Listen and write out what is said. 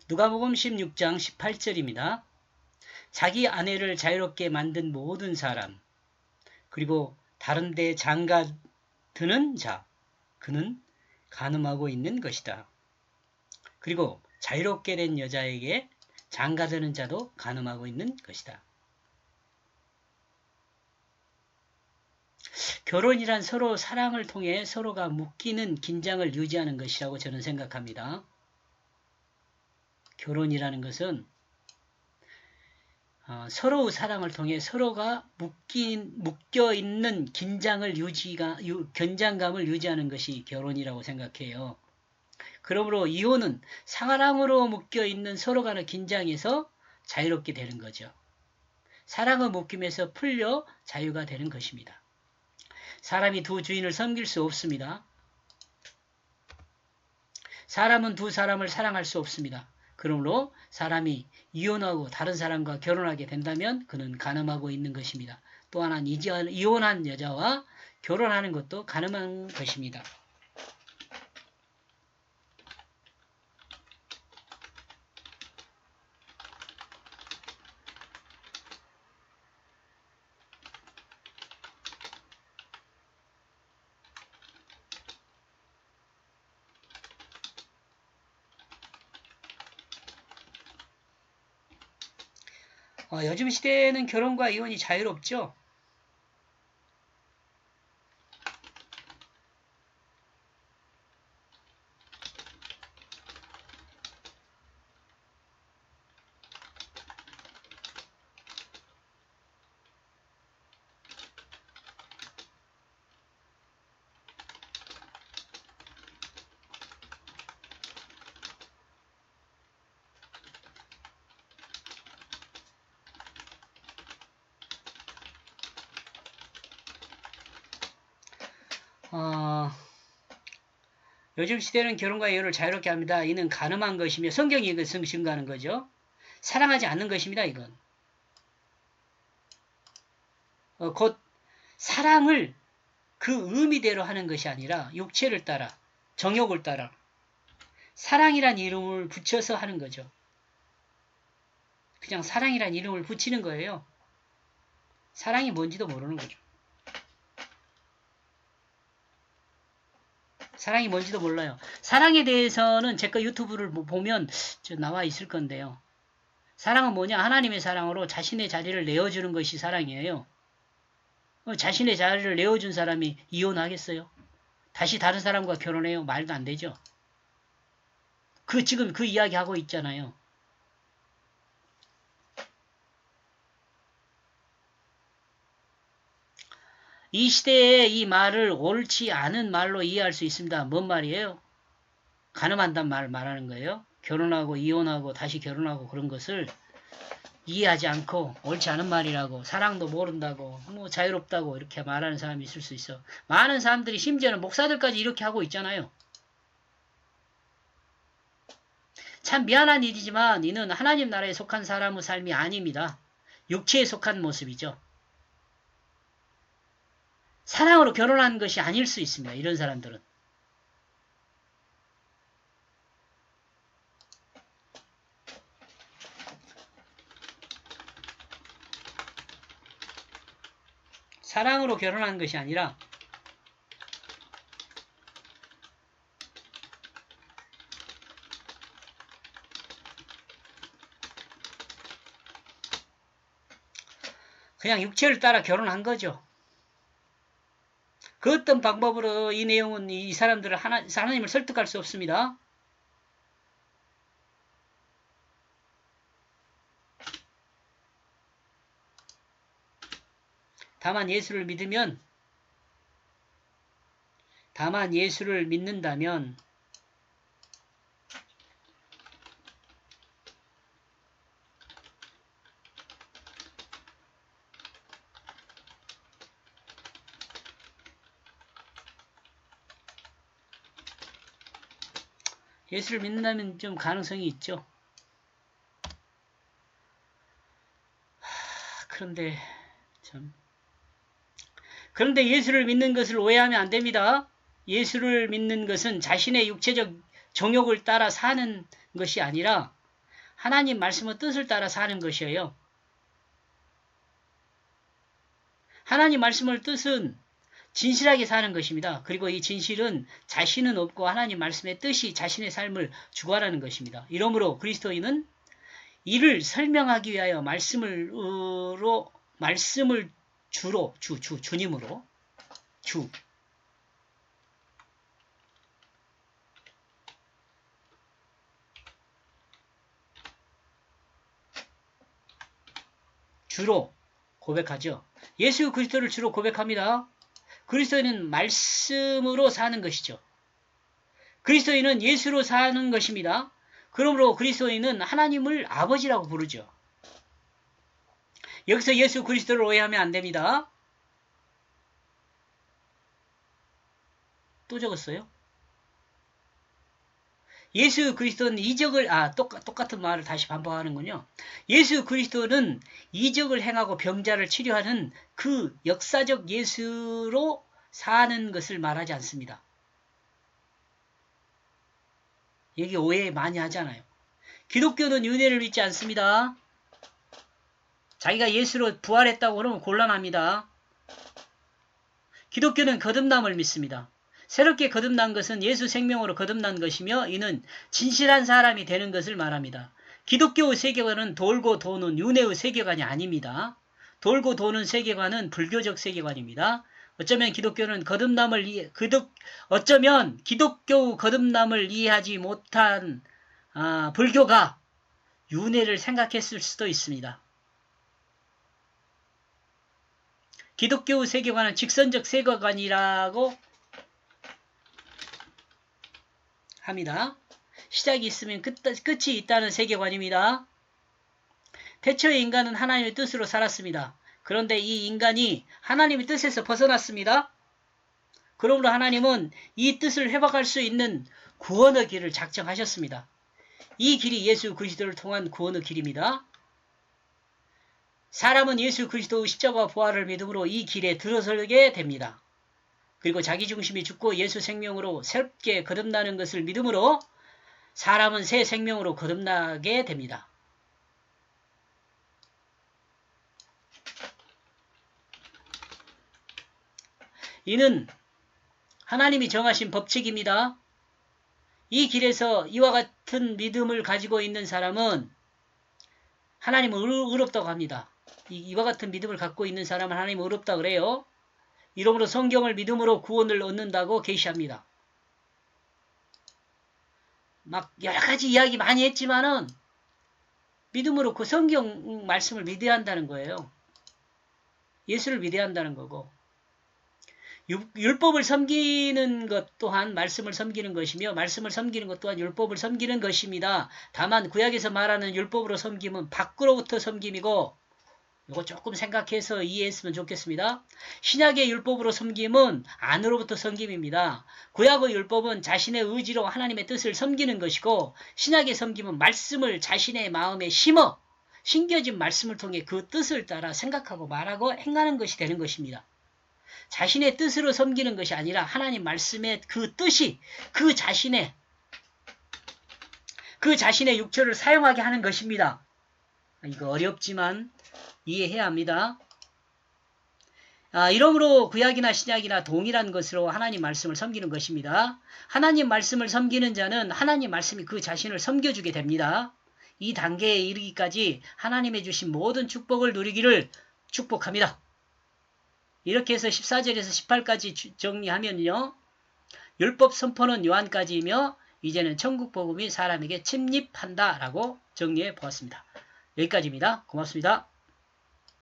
누가복음 16장 18절입니다. 자기 아내를 자유롭게 만든 모든 사람, 그리고 다른 데 장가 드는 자, 그는 간음하고 있는 것이다. 그리고 자유롭게 된 여자에게 장가 드는 자도 간음하고 있는 것이다. 결혼이란 서로 사랑을 통해 서로가 묶이는 긴장을 유지하는 것이라고 저는 생각합니다. 결혼이라는 것은 서로의 사랑을 통해 서로가 묶여있는 긴장감을 유지하는 것이 결혼이라고 생각해요. 그러므로 이혼은 사랑으로 묶여있는 서로 간의 긴장에서 자유롭게 되는 거죠. 사랑의 묶임에서 풀려 자유가 되는 것입니다. 사람이 두 주인을 섬길 수 없습니다. 사람은 두 사람을 사랑할 수 없습니다. 그러므로 사람이 이혼하고 다른 사람과 결혼하게 된다면 그는 간음하고 있는 것입니다. 또 하나는 이혼한 여자와 결혼하는 것도 간음한 것입니다. 요즘 시대에는 결혼과 이혼이 자유롭죠. 요즘 시대는 결혼과 이혼을 자유롭게 합니다. 이는 간음한 것이며 성경이 이것을 증거하는 거죠. 사랑하지 않는 것입니다. 이건. 곧 사랑을 그 의미대로 하는 것이 아니라 육체를 따라 정욕을 따라 사랑이란 이름을 붙여서 하는 거죠. 그냥 사랑이란 이름을 붙이는 거예요. 사랑이 뭔지도 모르는 거죠. 사랑이 뭔지도 몰라요. 사랑에 대해서는 제거 유튜브를 보면 나와 있을 건데요. 사랑은 뭐냐? 하나님의 사랑으로 자신의 자리를 내어주는 것이 사랑이에요. 자신의 자리를 내어준 사람이 이혼하겠어요? 다시 다른 사람과 결혼해요? 말도 안 되죠. 지금 그 이야기 하고 있잖아요. 이 시대에 이 말을 옳지 않은 말로 이해할 수 있습니다. 뭔 말이에요? 간음한단 말 말하는 거예요. 결혼하고 이혼하고 다시 결혼하고 그런 것을 이해하지 않고 옳지 않은 말이라고 사랑도 모른다고 뭐 자유롭다고 이렇게 말하는 사람이 있을 수 있어. 많은 사람들이 심지어는 목사들까지 이렇게 하고 있잖아요. 참 미안한 일이지만 이는 하나님 나라에 속한 사람의 삶이 아닙니다. 육체에 속한 모습이죠. 사랑으로 결혼한 것이 아닐 수 있습니다. 이런 사람들은. 사랑으로 결혼한 것이 아니라 그냥 육체를 따라 결혼한 거죠. 그 어떤 방법으로 이 내용은 이 사람들을 하나님을 설득할 수 없습니다. 다만 예수를 믿는다면 예수를 믿는다면 좀 가능성이 있죠. 그런데 예수를 믿는 것을 오해하면 안 됩니다. 예수를 믿는 것은 자신의 육체적 정욕을 따라 사는 것이 아니라 하나님 말씀의 뜻을 따라 사는 것이에요. 하나님 말씀의 뜻은 진실하게 사는 것입니다. 그리고 이 진실은 자신은 없고 하나님 말씀의 뜻이 자신의 삶을 주관하는 것입니다. 이러므로 그리스도인은 이를 설명하기 위하여 말씀을 주로 주님으로 주로 고백하죠. 예수 그리스도를 주로 고백합니다. 그리스도인은 말씀으로 사는 것이죠. 그리스도인은 예수로 사는 것입니다. 그러므로 그리스도인은 하나님을 아버지라고 부르죠. 여기서 예수 그리스도를 오해하면 안 됩니다. 또 적었어요? 예수 그리스도는 이적을 똑같은 말을 다시 반복하는군요. 예수 그리스도는 이적을 행하고 병자를 치료하는 그 역사적 예수로 사는 것을 말하지 않습니다. 여기 오해 많이 하잖아요. 기독교는 윤회를 믿지 않습니다. 자기가 예수로 부활했다고 그러면 곤란합니다. 기독교는 거듭남을 믿습니다. 새롭게 거듭난 것은 예수 생명으로 거듭난 것이며 이는 진실한 사람이 되는 것을 말합니다. 기독교의 세계관은 돌고 도는 윤회의 세계관이 아닙니다. 돌고 도는 세계관은 불교적 세계관입니다. 어쩌면 기독교의 거듭남을 이해하지 못한 불교가 윤회를 생각했을 수도 있습니다. 기독교의 세계관은 직선적 세계관이라고 합니다. 시작이 있으면 끝이 있다는 세계관입니다. 태초의 인간은 하나님의 뜻으로 살았습니다. 그런데 이 인간이 하나님의 뜻에서 벗어났습니다. 그러므로 하나님은 이 뜻을 회복할 수 있는 구원의 길을 작정하셨습니다. 이 길이 예수 그리스도를 통한 구원의 길입니다. 사람은 예수 그리스도의 십자가와 부활을 믿음으로 이 길에 들어서게 됩니다. 그리고 자기중심이 죽고 예수 생명으로 새롭게 거듭나는 것을 믿음으로 사람은 새 생명으로 거듭나게 됩니다. 이는 하나님이 정하신 법칙입니다. 이 길에서 이와 같은 믿음을 가지고 있는 사람은 하나님은 의롭다고 합니다. 이와 같은 믿음을 갖고 있는 사람은 하나님은 의롭다고 그래요. 이러므로 성경을 믿음으로 구원을 얻는다고 계시합니다. 막 여러가지 이야기 많이 했지만은 믿음으로 그 성경 말씀을 믿어야 한다는 거예요. 예수를 믿어야 한다는 거고 율법을 섬기는 것 또한 말씀을 섬기는 것이며 말씀을 섬기는 것 또한 율법을 섬기는 것입니다. 다만 구약에서 말하는 율법으로 섬김은 밖으로부터 섬김이고 이거 조금 생각해서 이해했으면 좋겠습니다. 신약의 율법으로 섬김은 안으로부터 섬김입니다. 구약의 율법은 자신의 의지로 하나님의 뜻을 섬기는 것이고 신약의 섬김은 말씀을 자신의 마음에 심겨진 말씀을 통해 그 뜻을 따라 생각하고 말하고 행하는 것이 되는 것입니다. 자신의 뜻으로 섬기는 것이 아니라 하나님 말씀의 그 뜻이 그 자신의 육체를 사용하게 하는 것입니다. 이거 어렵지만 이해해야 합니다. 이러므로 구약이나 신약이나 동일한 것으로 하나님 말씀을 섬기는 것입니다. 하나님 말씀을 섬기는 자는 하나님 말씀이 그 자신을 섬겨주게 됩니다. 이 단계에 이르기까지 하나님의 주신 모든 축복을 누리기를 축복합니다. 이렇게 해서 14절에서 18까지 정리하면요. 율법 선포는 요한까지이며 이제는 천국 복음이 사람에게 침입한다라고 정리해 보았습니다. 여기까지입니다. 고맙습니다.